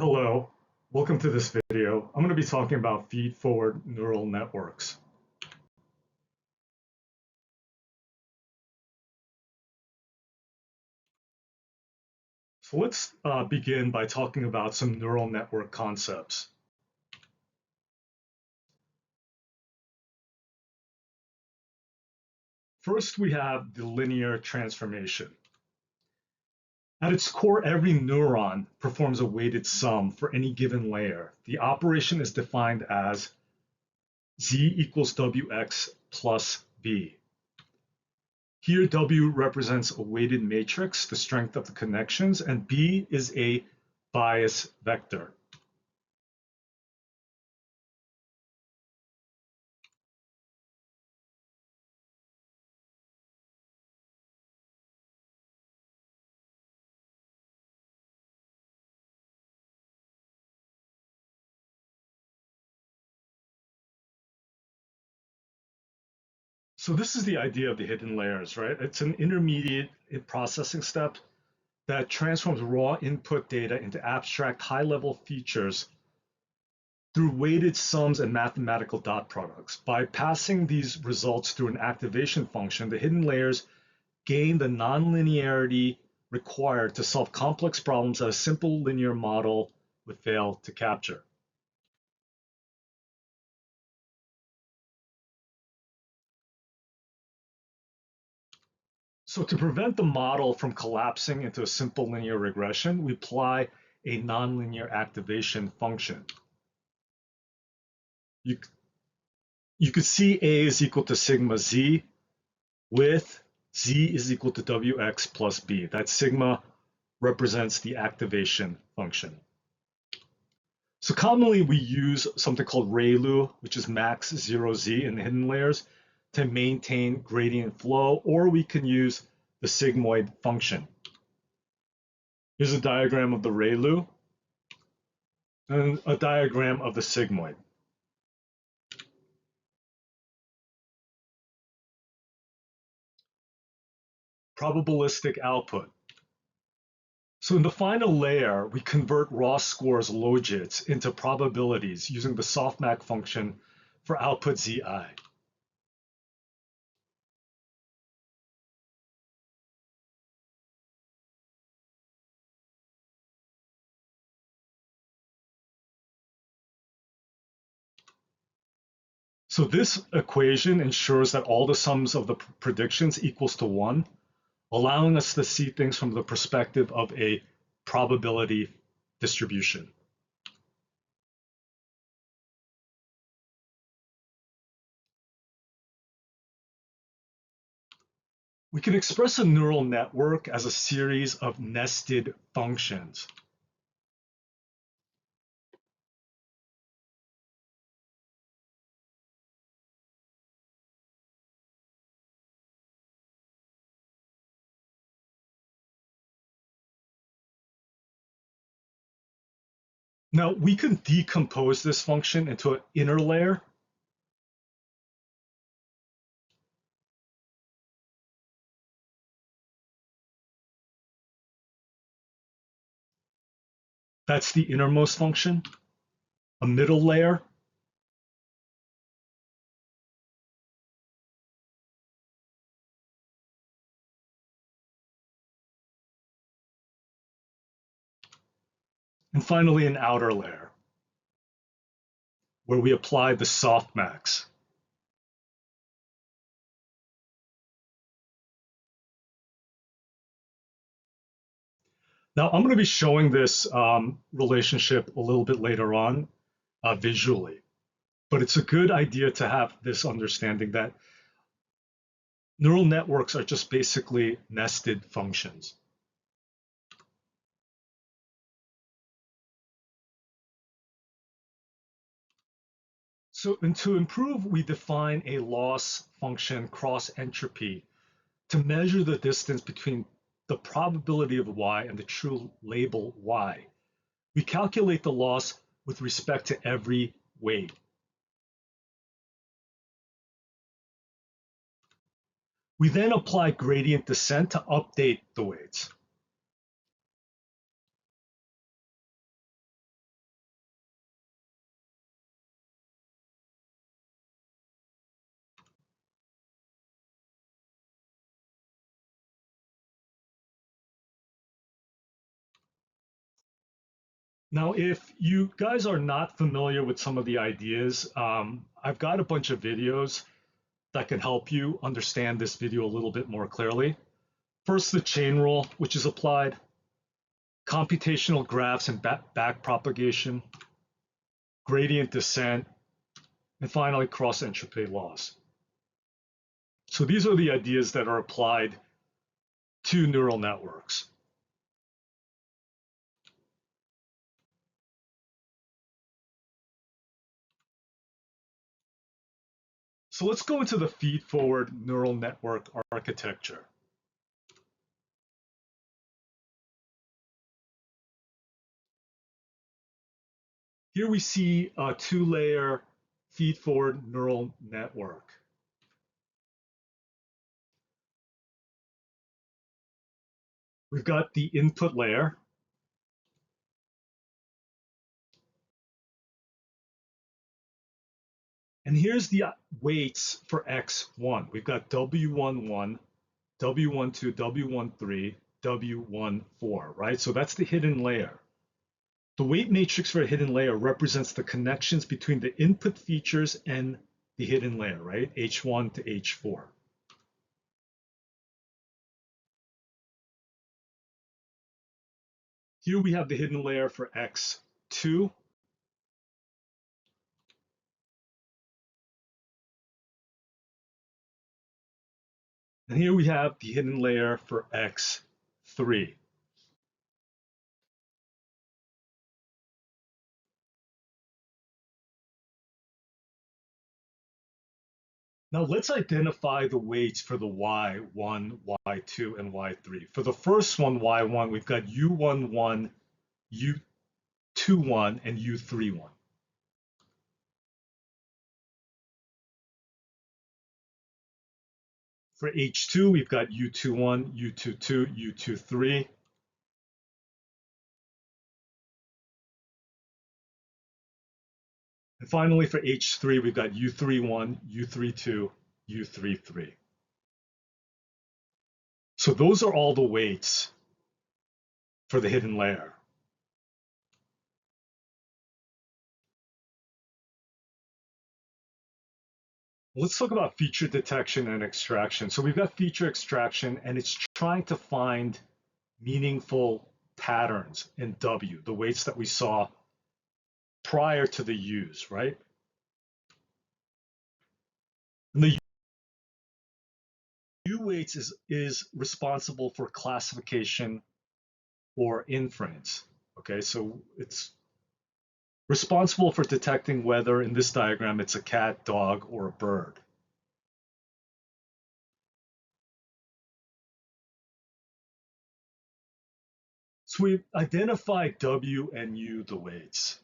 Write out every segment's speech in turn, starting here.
Hello, welcome to this video. I'm going to be talking about feed-forward neural networks. So let's begin by talking about some neural network concepts. First, we have the linear transformation. At its core, every neuron performs a weighted sum for any given layer. The operation is defined as z equals wx plus b. Here, W represents a weighted matrix, the strength of the connections, and B is a bias vector. So this is the idea of the hidden layers, right? It's an intermediate processing step that transforms raw input data into abstract high-level features through weighted sums and mathematical dot products. By passing these results through an activation function, the hidden layers gain the non-linearity required to solve complex problems that a simple linear model would fail to capture. So to prevent the model from collapsing into a simple linear regression, we apply a nonlinear activation function. You could see A is equal to sigma z with z is equal to wx plus b. That sigma represents the activation function. So commonly we use something called ReLU, which is max 0z in the hidden layers, to maintain gradient flow, or we can use the sigmoid function. Here's a diagram of the ReLU and a diagram of the sigmoid. Probabilistic output. So in the final layer, we convert raw scores logits into probabilities using the Softmax function for output zi. So this equation ensures that all the sums of the predictions equals to 1, allowing us to see things from the perspective of a probability distribution. We can express a neural network as a series of nested functions. Now, we can decompose this function into an inner layer. That's the innermost function. A middle layer. And finally, an outer layer, where we apply the softmax. Now, I'm going to be showing this relationship a little bit later on visually, but it's a good idea to have this understanding that neural networks are just basically nested functions. So, and to improve, we define a loss function cross entropy to measure the distance between the probability of y and the true label y. We calculate the loss with respect to every weight. We then apply gradient descent to update the weights. Now, if you guys are not familiar with some of the ideas, I've got a bunch of videos that can help you understand this video a little bit more clearly. First, the chain rule, which is applied, computational graphs and backpropagation, gradient descent, and finally, cross-entropy laws. So these are the ideas that are applied to neural networks. So let's go into the feed-forward neural network architecture. Here we see a two-layer feed-forward neural network. We've got the input layer. And here's the weights for X1. We've got W11, W12, W13, W14, right? So that's the hidden layer. The weight matrix for a hidden layer represents the connections between the input features and the hidden layer, right? H1 to H4. Here we have the hidden layer for X2. And here we have the hidden layer for X3. Now let's identify the weights for the Y1, Y2, and Y3. For the first one, Y1, we've got U11, U21, and U31. For H2, we've got U21, U22, U23. And finally, for H3, we've got U31, U32, U33. So those are all the weights for the hidden layer. Let's talk about feature detection and extraction. So we've got feature extraction, and it's trying to find meaningful patterns in W, the weights that we saw prior to the U's, right? And the U weights is responsible for classification or inference. Okay, so it's responsible for detecting whether, in this diagram, it's a cat, dog, or a bird. So we've identified W and U, the weights.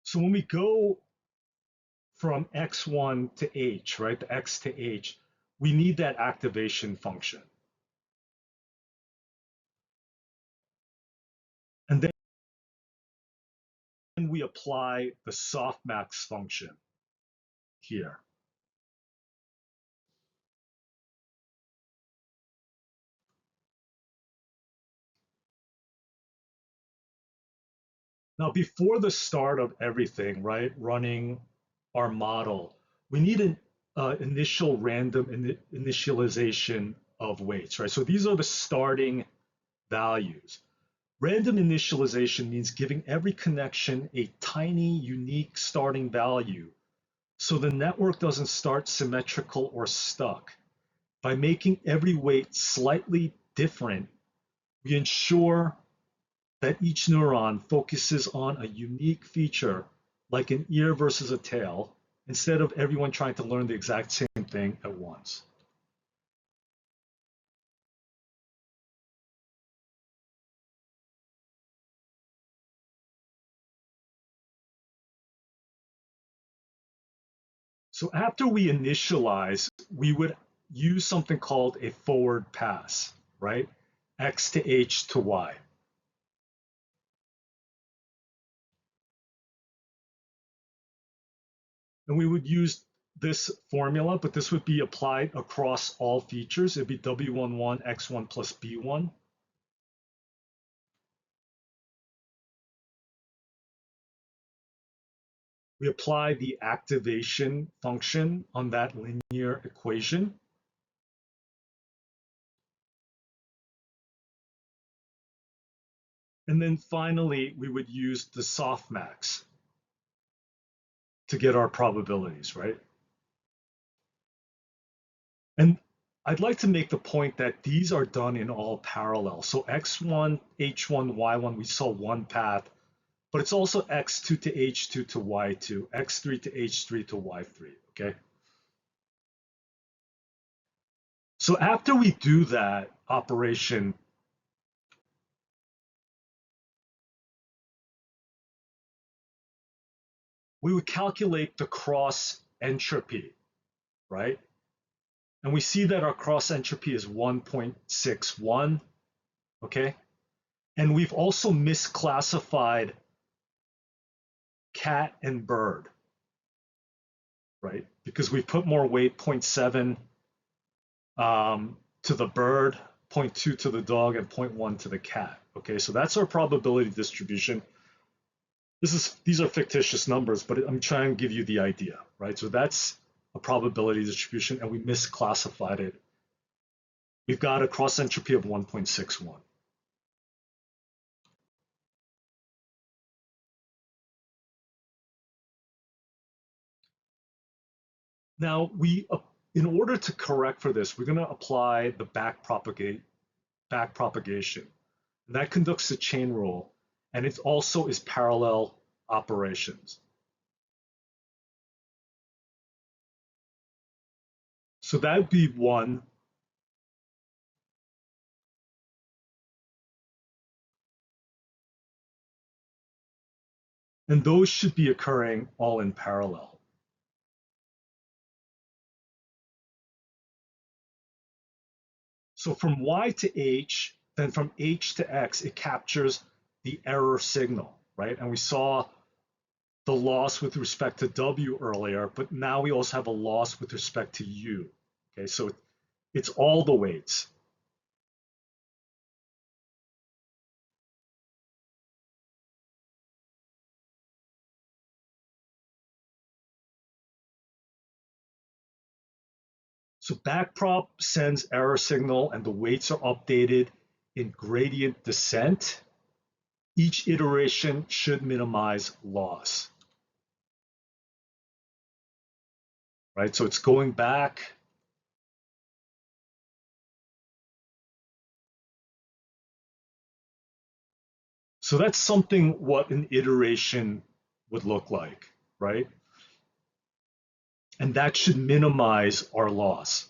So when we go from X1 to H, right, the X to H, we need that activation function. And then we apply the softmax function here. Now, before the start of everything, right, running our model, we need an initial random initialization of weights, right? So these are the starting values. Random initialization means giving every connection a tiny, unique starting value so the network doesn't start symmetrical or stuck. By making every weight slightly different, we ensure that each neuron focuses on a unique feature, like an ear versus a tail, instead of everyone trying to learn the exact same thing at once. So after we initialize, we would use something called a forward pass, right? X to H to Y. And we would use this formula, but this would be applied across all features. It'd be W11 X1 plus B1. We apply the activation function on that linear equation. And then finally, we would use the softmax to get our probabilities, right? And I'd like to make the point that these are done in all parallel. So X1, H1, Y1, we saw one path, but it's also X2 to H2 to Y2, X3 to H3 to Y3, okay? So after we do that operation, we would calculate the cross entropy, right? And we see that our cross entropy is 1.61, okay? And we've also misclassified cat and bird, right? Because we put more weight, 0.7 to the bird, 0.2 to the dog, and 0.1 to the cat, okay? So that's our probability distribution. These are fictitious numbers, but I'm trying to give you the idea, right? So that's a probability distribution, and we misclassified it. We've got a cross entropy of 1.61. Now, in order to correct for this, we're going to apply the backpropagation. And that conducts the chain rule, and it also is parallel operations. So that would be one. And those should be occurring all in parallel. So from Y to H, then from H to X, it captures the error signal, right? And we saw the loss with respect to W earlier, but now we also have a loss with respect to U. Okay, so it's all the weights. So backprop sends error signal and the weights are updated in gradient descent. Each iteration should minimize loss. Right, so it's going back. So that's something what an iteration would look like, right? And that should minimize our loss.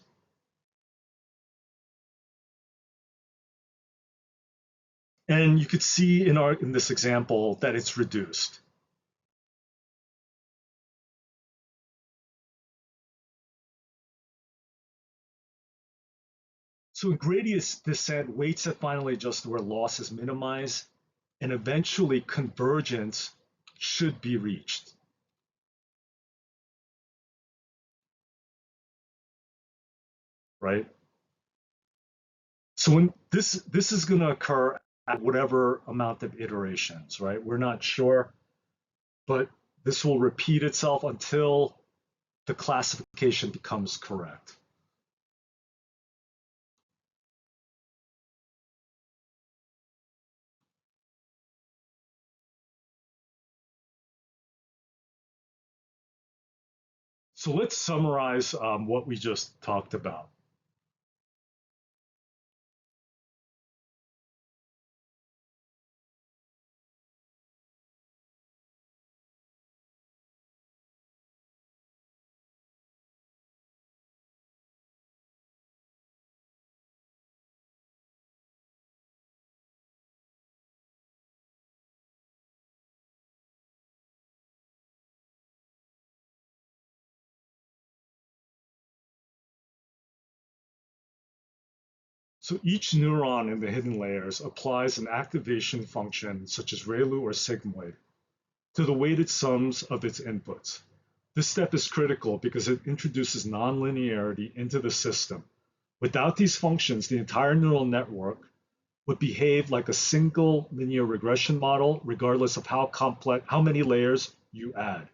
And you could see in this example that it's reduced. So in gradient descent, weights that finally adjust where loss is minimized, and eventually convergence should be reached. Right? So when this is going to occur at whatever amount of iterations, right? We're not sure, but this will repeat itself until the classification becomes correct. So let's summarize what we just talked about. So each neuron in the hidden layers applies an activation function such as ReLU or sigmoid to the weighted sums of its inputs. This step is critical because it introduces non-linearity into the system. Without these functions, the entire neural network would behave like a single linear regression model, regardless of how many layers you add.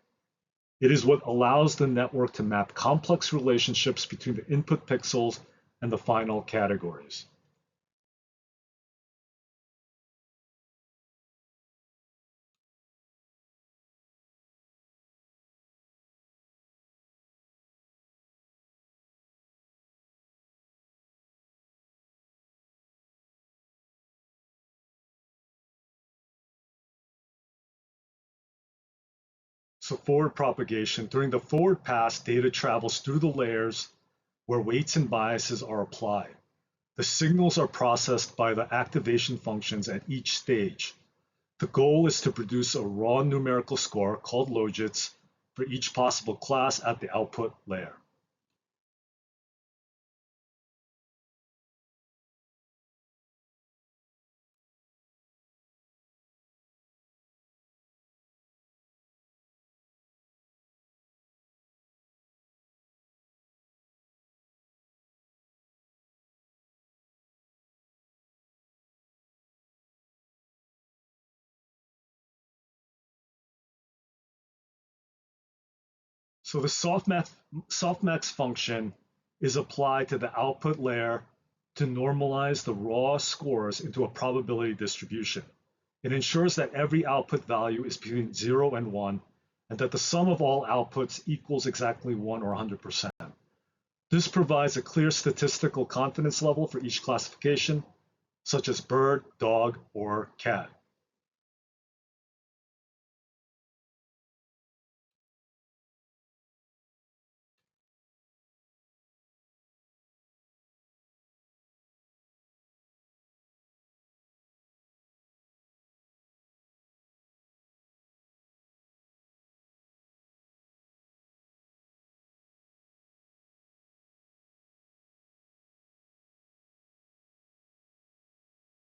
It is what allows the network to map complex relationships between the input pixels and the final categories. So forward propagation, during the forward pass, data travels through the layers where weights and biases are applied. The signals are processed by the activation functions at each stage. The goal is to produce a raw numerical score called logits for each possible class at the output layer. So the softmax function is applied to the output layer to normalize the raw scores into a probability distribution. It ensures that every output value is between 0 and 1, and that the sum of all outputs equals exactly 1 or 100%. This provides a clear statistical confidence level for each classification, such as bird, dog, or cat.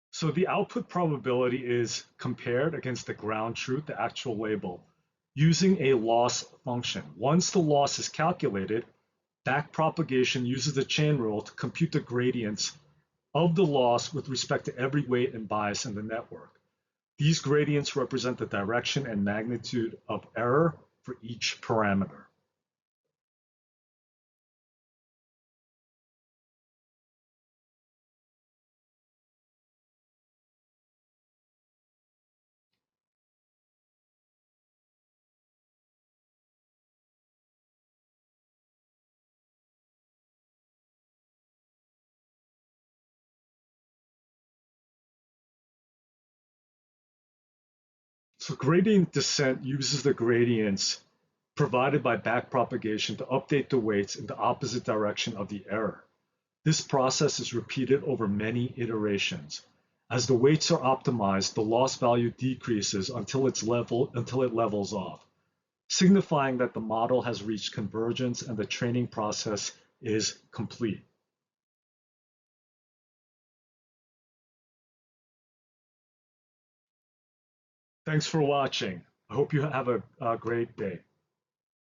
So the output probability is compared against the ground truth, the actual label, using a loss function. Once the loss is calculated, backpropagation uses the chain rule to compute the gradients of the loss with respect to every weight and bias in the network. These gradients represent the direction and magnitude of error for each parameter. So gradient descent uses the gradients provided by backpropagation to update the weights in the opposite direction of the error. This process is repeated over many iterations. As the weights are optimized, the loss value decreases until it levels off, signifying that the model has reached convergence and the training process is complete. Thanks for watching. I hope you have a great day.